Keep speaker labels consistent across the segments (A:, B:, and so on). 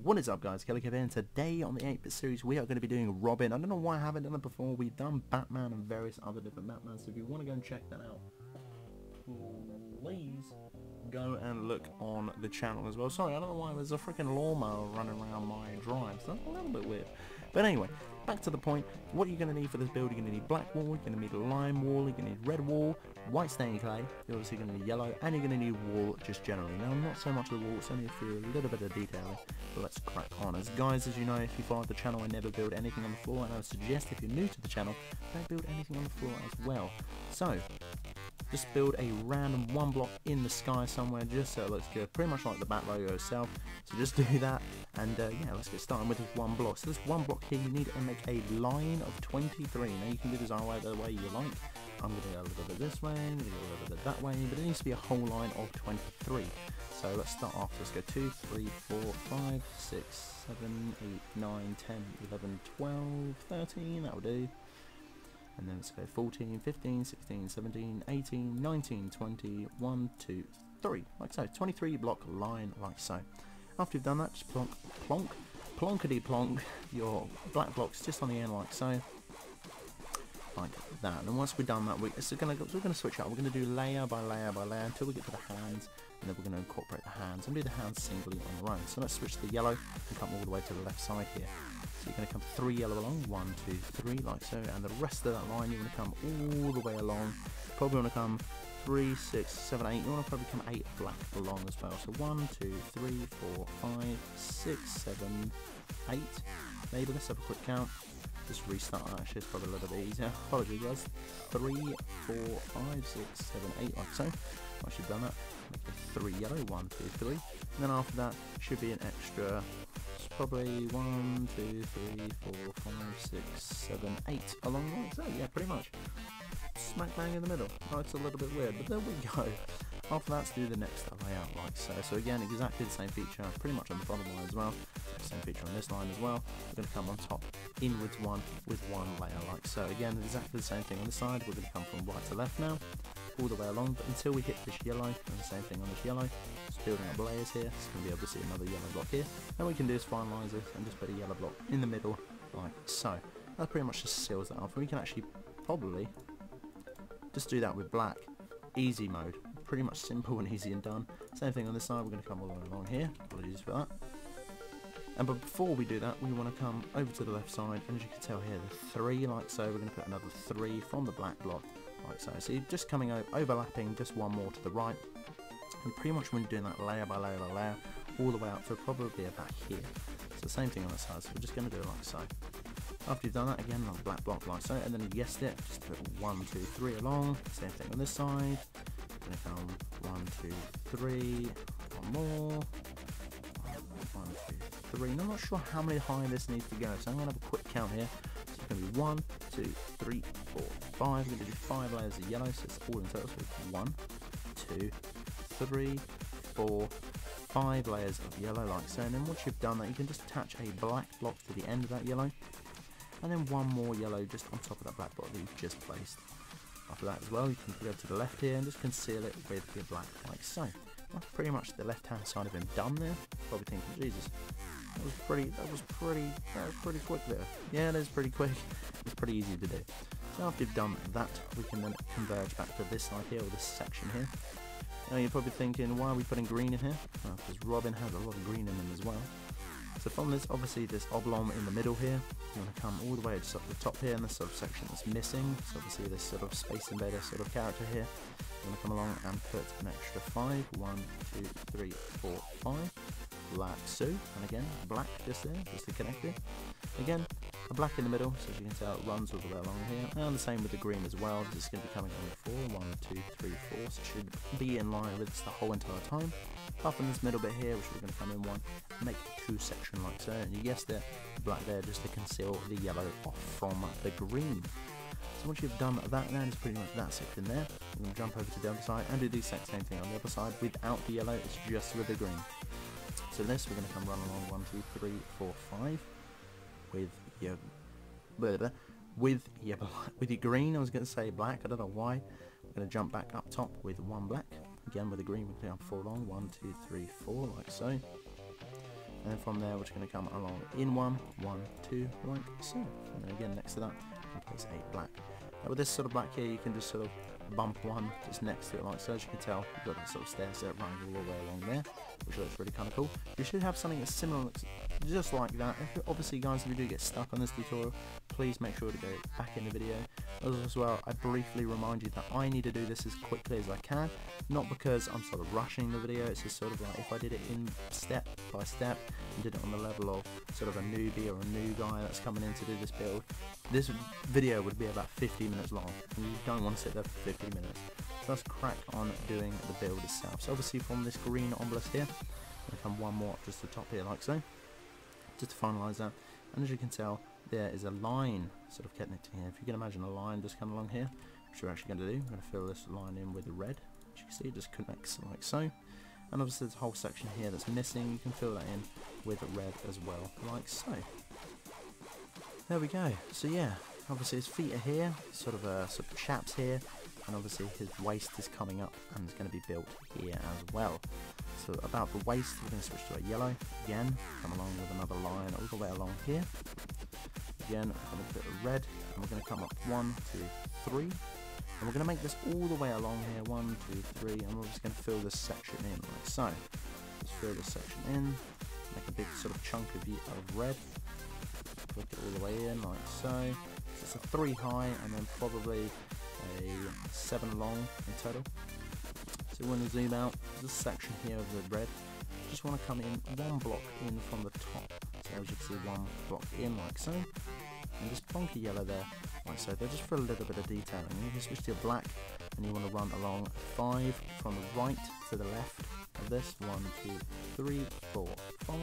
A: What is up, guys? Killerkev here, and today on the 8-bit series we are going to be doing Robin. I don't know why I haven't done it before. We've done Batman and various other different Batmans, so if you want to go and check that out, please go and look on the channel as well. Sorry, I don't know why there's a freaking lawnmower running around my drive, so that's a little bit weird. But anyway, back to the point. What are you going to need for this build? You're going to need black wall, you're going to need lime wall, you're going to need red wall, white stained clay, you're obviously going to need yellow, and you're going to need wall just generally. Now, not so much of the wall, it's only a little bit of detailing, but let's crack on. As guys, as you know, if you follow the channel, I never build anything on the floor, and I would suggest if you're new to the channel, don't build anything on the floor as well. So, just build a random one block in the sky somewhere just so it looks good, pretty much like the bat logo itself. So just do that, and yeah, let's get started with this one block. So this one block here, you need to make a line of 23. Now you can do this either way you like. I'm going to go a little bit this way, I'm going to go a little bit that way, but it needs to be a whole line of 23. So let's start off. Let's go 2, 3, 4, 5, 6, 7, 8, 9, 10, 11, 12, 13, that will do. And then let's go 14, 15, 16, 17, 18, 19, 20, 1, 2, 3, like so. 23 block line, like so. After you've done that, just plonk, plonk, plonkety plonk your black blocks just on the end, like so. Like that. And once we've done that, we're going to switch up. We're going to do layer by layer by layer until we get to the hands, and then we're going to incorporate the hands and do the hands singly on their own. So let's switch to the yellow and come all the way to the left side here. So you're going to come 3 yellow along, 1, 2, 3, like so, and the rest of that line you're going to come all the way along. Probably want to come 3, 6, 7, 8. You want to probably come 8 black along as well. So 1, 2, 3, 4, 5, 6, 7, 8. Maybe let's have a quick count. Just restart. Actually, it's probably a little bit easier. Apologies, guys. 3, 4, 5, 6, 7, 8, like so. Once you've done that, make it 3 yellow, 1, 2, 3. And then after that, should be an extra. Probably 1, 2, 3, 4, 5, 6, 7, 8 along like so. Yeah, pretty much. Smack bang in the middle. Oh, it's a little bit weird, but there we go. After that, let's do the next layout like so. So again, exactly the same feature, pretty much on the bottom line as well. Same feature on this line as well. We're going to come on top, inwards one, with one layer like so. Again, exactly the same thing on this side. We're going to come from right to left now, all the way along, but until we hit this yellow, and the same thing on this yellow. Just building up layers here, so going to be able to see another yellow block here. And we can do is finalise this and just put a yellow block in the middle like so. That pretty much just seals that off. And we can actually probably just do that with black, easy mode. Pretty much simple and easy and done. Same thing on this side, we're going to come all the way along here. Apologies for that. And but before we do that, we want to come over to the left side, and as you can tell here, the 3 like so. We're going to put another 3 from the black block like so. So you're just coming over, overlapping just one more to the right. And pretty much when you're doing that layer by layer by layer, all the way up to probably about here. So the same thing on the side, so we're just going to do it like so. After you've done that, again on the black block like so, and then you guessed it, just put 1, 2, 3 along. Same thing on this side. We're going to come 1, 2, 3, one more. 1, 2, 3. And I'm not sure how many higher this needs to go, so I'm going to have a quick count here. So it's going to be 1, 2, 3, 4, 5. We're going to do 5 layers of yellow, so it's all in total. So 1, 2, 3, 4, 5 layers of yellow like so. And then once you've done that, you can just attach a black block to the end of that yellow, and then one more yellow just on top of that black block that you've just placed. After that as well, you can go to the left here and just conceal it with your black like so. That's pretty much the left hand side of him done there. Probably thinking, Jesus, that was pretty quick there. Yeah, it is pretty quick. It's pretty easy to do. So after you've done that, we can then converge back to this side here, or this section here. Now you're probably thinking, why are we putting green in here? Well, because Robin has a lot of green in him as well. So from this, obviously this oblong in the middle here, you want to come all the way just up the top here in this sort of section that's missing. So obviously this sort of Space Invader sort of character here. You want to come along and put an extra 5. 1, 2, 3, 4, 5. Like so. And again, black just there, just to connect it. Again, a black in the middle, so as you can tell it runs all the way along here. And the same with the green as well. This is going to be coming on 4. 1, 2, 3, 4. So it should be in line with this the whole entire time. Up in this middle bit here, which we're going to come in 1, make 2 section like so. And you guessed it, black there just to conceal the yellow off from the green. So once you've done that, then it's pretty much that section there. We're going to jump over to the other side and do the exact same thing on the other side without the yellow. It's just with the green. So this, we're going to come run along 1, 2, 3, 4, 5 with your with your green. I was going to say black. I don't know why. We're going to jump back up top with 1 black. Again with the green, we're going to 4 along. 1, 2, 3, 4, like so. and then from there we're just going to come along in 1, 1, 2, like so. And then again next to that, you can place a black. Now with this sort of black here, you can just sort of bump one just next to it like so. As you can tell, you've got that sort of stair step running all the way along there, which looks really kind of cool. You should have something that's similar, just like that. Obviously guys, if you do get stuck on this tutorial, please make sure to go back in the video. As well, I briefly remind you that I need to do this as quickly as I can, not because I'm sort of rushing the video. It's just sort of like if I did it in step by step and did it on the level of sort of a newbie or a new guy that's coming in to do this build, this video would be about 50 minutes long, and you don't want to sit there for 50 minutes. So let's crack on doing the build itself. So obviously from this green obelisk here, I'm going to come one more up just the top here like so, just to finalise that. And as you can tell, there is a line sort of connecting here. If you can imagine a line just coming along here, which we're actually going to do, we're going to fill this line in with the red. As you can see, it just connects like so. And obviously there's a whole section here that's missing. You can fill that in with red as well, like so. There we go. So yeah, obviously his feet are here, sort of chaps here, and obviously his waist is coming up and it's going to be built here as well. So about the waist, we're going to switch to a yellow again, come along with another line all the way along here. Again, I'm going to put a red, and we're going to come up 1, 2, 3, and we're going to make this all the way along here, 1, 2, 3, and we're just going to fill this section in like so. Just fill this section in, make a big sort of chunk of red, put it all the way in like so. So it's a 3 high and then probably a 7 long in total. So when we zoom out, this section here of the red, just want to come in 1 block in from the top. So as you can see, 1 block in like so, and just plonk a yellow there like so. They're just for a little bit of detailing. You can switch to your black, and you want to run along 5 from the right to the left of this. 1, 2, 3, 4, 5.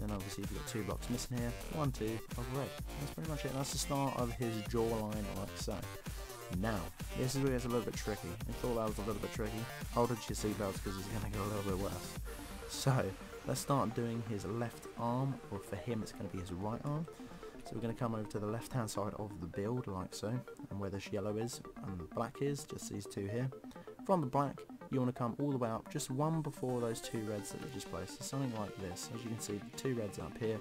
A: Then obviously you've got 2 blocks missing here. 1, 2 of red. That's pretty much it. That's the start of his jawline like so. Now, this is where it gets a little bit tricky. I thought that was a little bit tricky. Hold on to your seatbelts because it's going to get a little bit worse. So, let's start doing his left arm, or for him it's going to be his right arm. So we're going to come over to the left hand side of the build like so, and where this yellow is and the black is, just these 2 here. From the black, you want to come all the way up, just 1 before those 2 reds that we just placed. So something like this. As you can see, 2 reds up here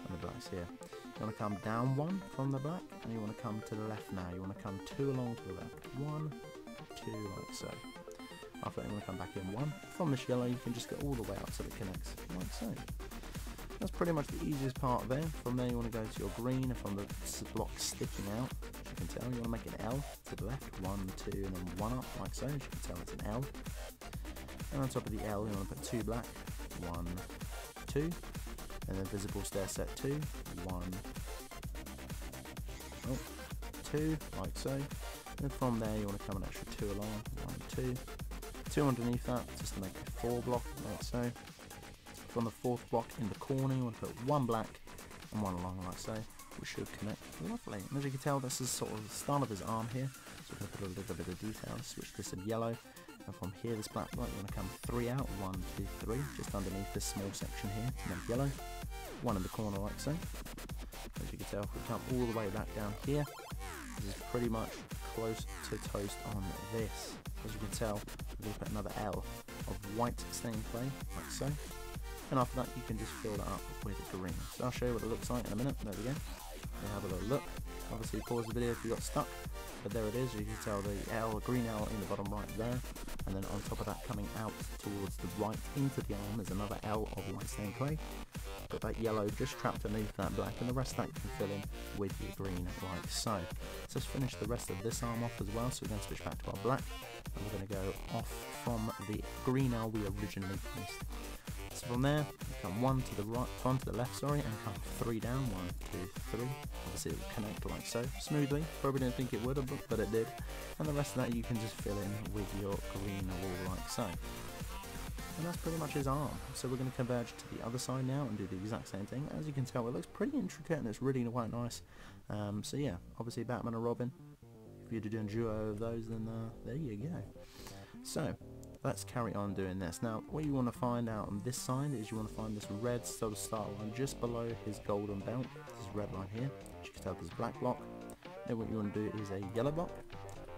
A: and the blacks here. You want to come down 1 from the black, and you want to come to the left now. You want to come 2 along to the left. 1, 2, like so. After that, you want to come back in 1. From this yellow, you can just go all the way up so it connects, like so. That's pretty much the easiest part there. From there, you want to go to your green, and from the block sticking out, as you can tell, you want to make an L to the left. 1, 2, and then 1 up, like so. As you can tell, it's an L. And on top of the L, you want to put 2 black. 1, 2. And then visible stair set 2. 1, 2, like so. And from there, you want to come an extra 2 along. 1, 2. 2 underneath that, just to make a 4 block, like so. From the 4th block in the corner, you want to put 1 black and 1 along, like so, which should connect lovely. And as you can tell, this is sort of the start of his arm here, so we're going to put a little bit of detail. Switch this in yellow, and from here, this black block, you want to come 3 out, 1, 2, 3, just underneath this small section here, and then yellow, 1 in the corner, like so. As you can tell, if we come all the way back down here, this is pretty much close to toast on this. As you can tell, we're going to put another L of white stained clay, like so. And after that, you can just fill that up with green. So I'll show you what it looks like in a minute. There we go. We'll have a little look. Obviously, pause the video if you got stuck. But there it is. You can tell the L, green L in the bottom right there. And then on top of that, coming out towards the right into the arm is another L of white stained clay. Got that yellow just trapped underneath that black, and the rest of that you can fill in with your green like so. So let's finish the rest of this arm off as well. So we're going to switch back to our black, and we're going to go off from the green L we originally placed. So from there, you come 1 to the right, 1 to the left, sorry, and come 3 down. 1, 2, 3. Obviously, it will connect like so, smoothly. Probably didn't think it would have, but it did. And the rest of that you can just fill in with your green wall like so. And that's pretty much his arm. So we're going to converge to the other side now and do the exact same thing. As you can tell, it looks pretty intricate and it's really quite nice. So yeah, obviously Batman and Robin. If you're doing a duo of those, then there you go. So let's carry on doing this. Now, what you want to find out on this side is you want to find this red sort of start line just below his golden belt. This red line here. As you can tell, there's a black block. Then what you want to do is a yellow block.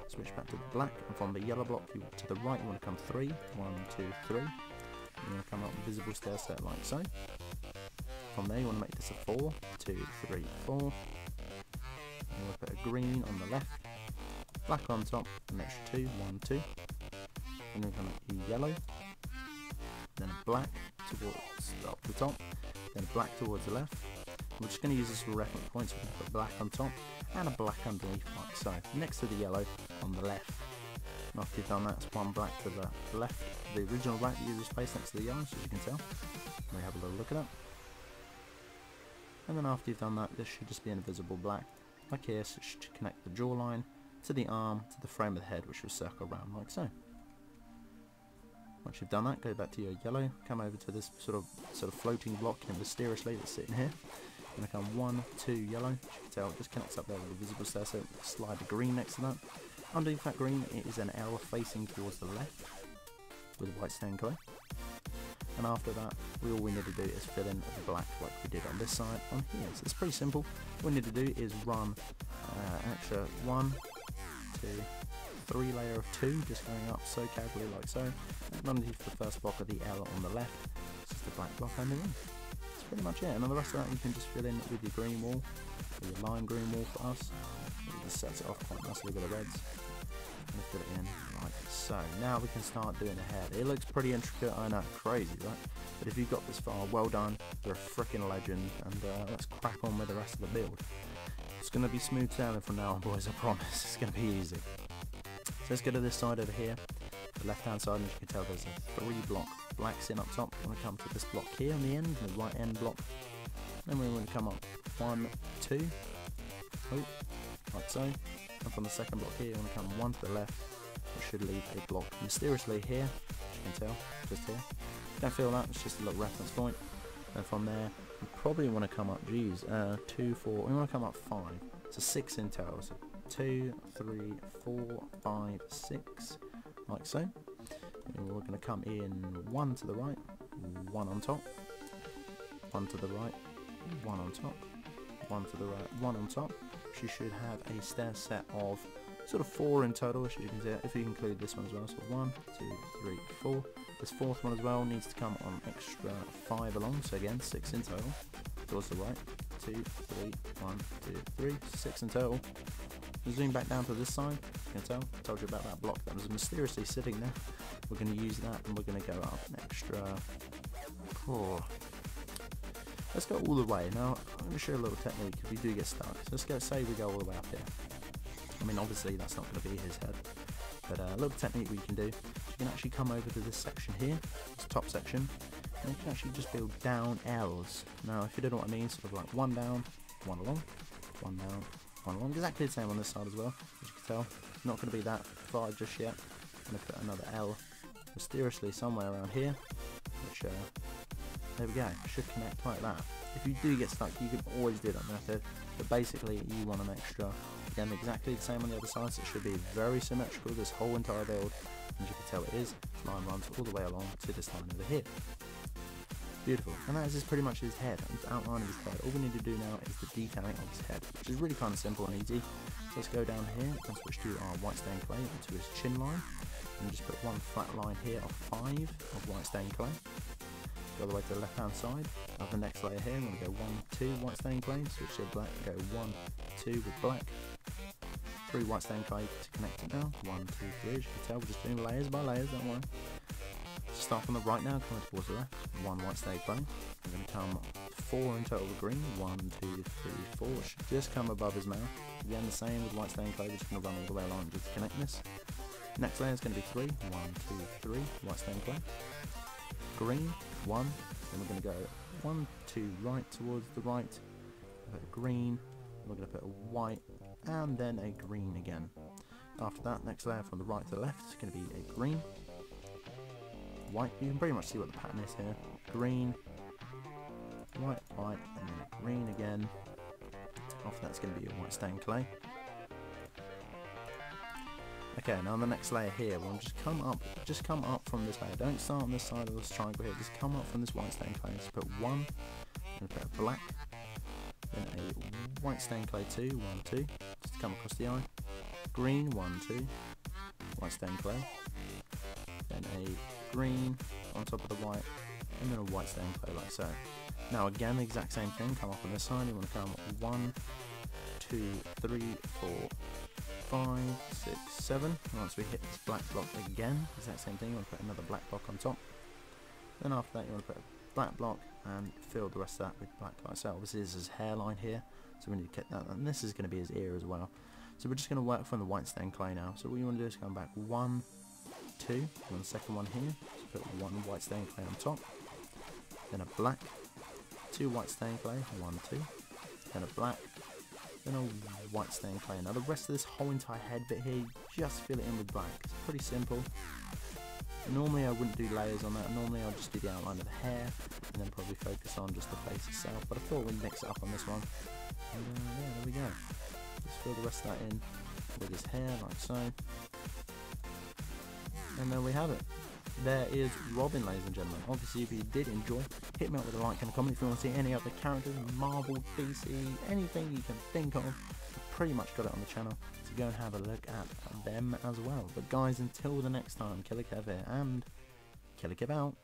A: Switch back to the black, and from the yellow block to the right, you want to come 3. 1, 2, 3. You want to come up with visible stair set like so. From there you want to make this a 4, 2, 3, 4. And we'll put a green on the left, black on top, an extra 2, 1, 2. And we're going to make a yellow, then a black towards up the top, then a black towards the left. We're just going to use this for reference points. We're going to put black on top and a black underneath like so, next to the yellow on the left. And after you've done that, it's one black to the left, the original black that you just placed next to the yellow, so you can tell. We have a little look at that. And then after you've done that, this should just be an invisible black, like here, so it should connect the jawline to the arm, to the frame of the head, which will circle around like so. Once you've done that, go back to your yellow, come over to this sort of floating block and mysteriously that's sitting here. Going to come 1, 2 yellow, as you can tell it just connects up there with the visible stair, so slide the green next to that. Underneath that green it is an L facing towards the left with white stained clay. And after that, all we need to do is fill in the black like we did on this side on here. So it's pretty simple. What we need to do is run an extra 1, 2, 3 layer of 2, just going up so casually like so. And underneath the first block of the L on the left, it's just the black block underneath. That's pretty much it. And then the rest of that you can just fill in with your green wall, or your lime green wall for us. It just sets it off quite nicely with the reds. And fill it in like so. Now we can start doing the head. It looks pretty intricate, I know, crazy, right? But if you've got this far, well done. You're a freaking legend. And let's crack on with the rest of the build. It's going to be smooth sailing from now on, boys, I promise. It's going to be easy. So let's go to this side over here. The left hand side, and as you can tell, there's a 3 block black sitting up top. We're going to come to this block here on the end, the right end block. Then we're going to come up 1, 2, oh, like so. And from the second block here, you want to come 1 to the left, which should leave a block mysteriously here, as you can tell, just here. Don't feel that, it's just a little reference point. And from there, you probably want to come up, 2, 4, we want to come up 5. So 6 in total, so 2, 3, 4, 5, 6, like so. And we're going to come in 1 to the right, 1 on top, 1 to the right, 1 on top, 1 to the right, 1 on top. You should have a stair set of sort of 4 in total, as you can see, if you include this one as well. So 1, 2, 3, 4. This fourth one as well needs to come on extra 5 along, so again 6 in total. Towards the right, 2, 3, 1, 2, 3, 6 in total. Zoom back down to this side, you can tell, I told you about that block that was mysteriously sitting there. We're going to use that and we're going to go up an extra 4. Let's go all the way. Now, I'm going to show you a little technique if you do get stuck. So let's go, say we go all the way up here. I mean, obviously that's not going to be his head. But a little technique we can do, you can actually come over to this section here, this top section, and you can actually just build down L's. Now, if you don't know what I mean, sort of like 1 down, 1 along, 1 down, 1 along. Exactly the same on this side as well, as you can tell. Not going to be that far just yet. I'm going to put another L mysteriously somewhere around here, which there we go, should connect like that. If you do get stuck, you can always do that method, but basically you want an extra, again exactly the same on the other side, so it should be very symmetrical, this whole entire build, and as you can tell it is, line runs all the way along to this line over here. Beautiful, and that is pretty much his head, and the outline of his head. All we need to do now is the detailing of his head, which is really kind of simple and easy. So let's go down here and switch to our white stained clay into his chin line, and just put one flat line here of 5 of white stained clay. Go all the way to the left hand side of the next layer here. I'm going to go 1, 2 white stained clay, switch to black, go 1, 2 with black, 3 white stained clay to connect it now, 1, 2, 3, as you can tell we're just doing layers by layers, don't worry. Start from the right now, coming towards the left, 1 white stained clay, we're going to come 4 in total with green, 1, 2, 3, 4, should just come above his mouth, again the same with white stained clay, we're just going to run all the way along just to connect this. Next layer is going to be 3, 1, 2, 3, white stained clay, green, 1, then we're going to go 1, 2 right towards the right, put a green, we're going to put a white, and then a green again. After that, next layer from the right to the left is going to be a green, white, you can pretty much see what the pattern is here, green, white, white, and then a green again. After that's going to be a white stained clay. Okay, now on the next layer here, we'll just come up from this layer. Don't start on this side of this triangle here, just come up from this white stained clay. So put 1, and put a black, then a white stained clay 2, 1, 2, just to come across the eye. Green, 1, 2, white stained clay, then a green on top of the white, and then a white stained clay like so. Now again, the exact same thing, come up on this side, you want to come 1, 2, 3, 4, 5, 6, 7. Once we hit this black block again, exact same thing, you want to put another black block on top. Then after that you want to put a black block and fill the rest of that with black light. So obviously this is his hairline here, so we need to get that, and this is going to be his ear as well. So we're just going to work from the white stained clay now. So what you want to do is come back 1, 2, and the second one here, so put 1 white stained clay on top, then a black, 2 white stained clay, 1, 2, then a black, then a white stained clay. Now the rest of this whole entire head bit here, just fill it in with black. It's pretty simple. Normally I wouldn't do layers on that, normally I'll just do the outline of the hair and then probably focus on just the face itself, but I thought we'd mix it up on this one. And yeah, there we go. Just fill the rest of that in with his hair like so. And there we have it. There is Robin, ladies and gentlemen. Obviously if you did enjoy, hit me up with a like and a comment. If you want to see any other characters, Marvel, DC, anything you can think of, I've pretty much got it on the channel, so go and have a look at them as well. But guys, until the next time, Killerkev here, and Killerkev out.